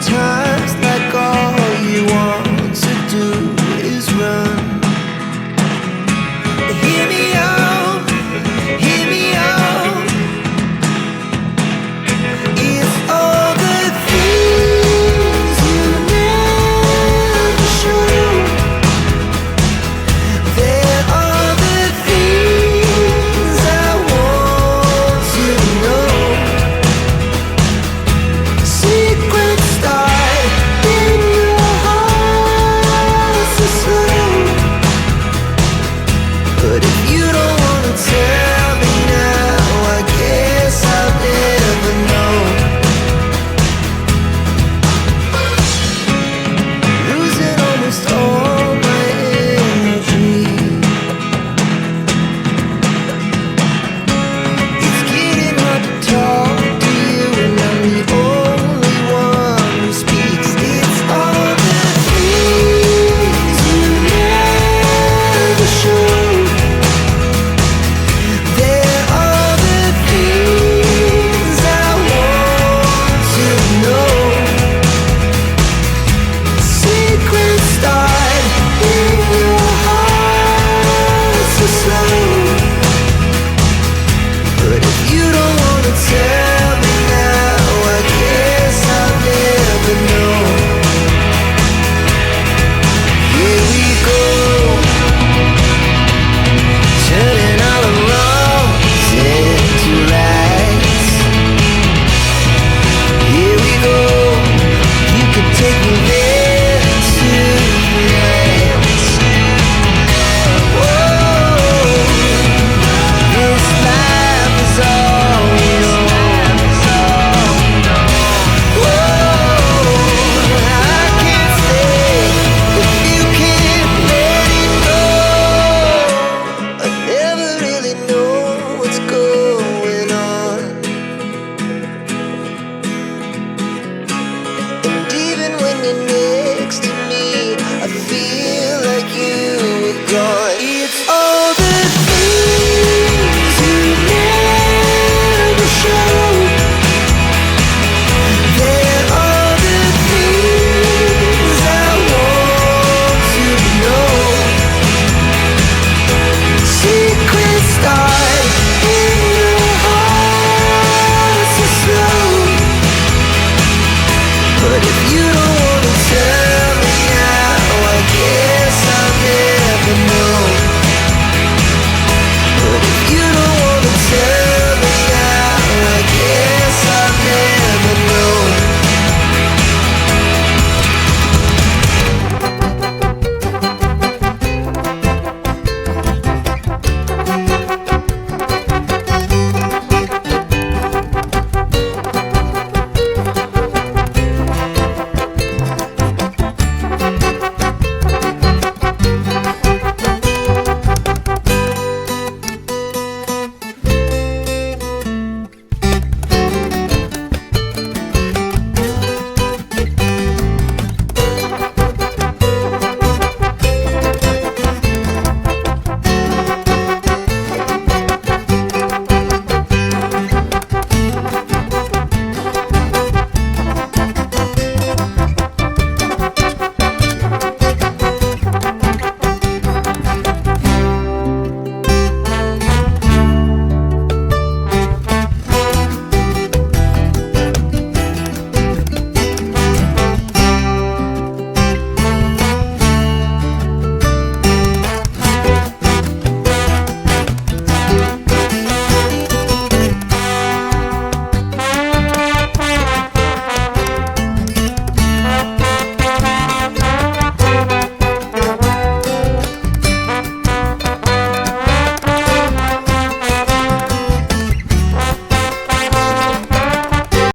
Sometimes like all you want to do is run. Hear me out, hear me out. If all the things you never show, there are the things I want to know. Secrets start in your heart so slow. But if you don't wanna tell me now, I guess I'll never know. Losing almost all my energy. It's getting hard to talk to you, and I'm the only one who speaks. It's all the things you never show. There are the things I want to know. Secrets start in your heart so slow. But if you don't wanna tell me now, I guess I'll never know. Here we go, turning all the wrongs into rights. Here we go, you could take me there tonight. Whoa, this life is all we know. Whoa, I can't stay if you can't let it go. I never really know what's going on, and even when you know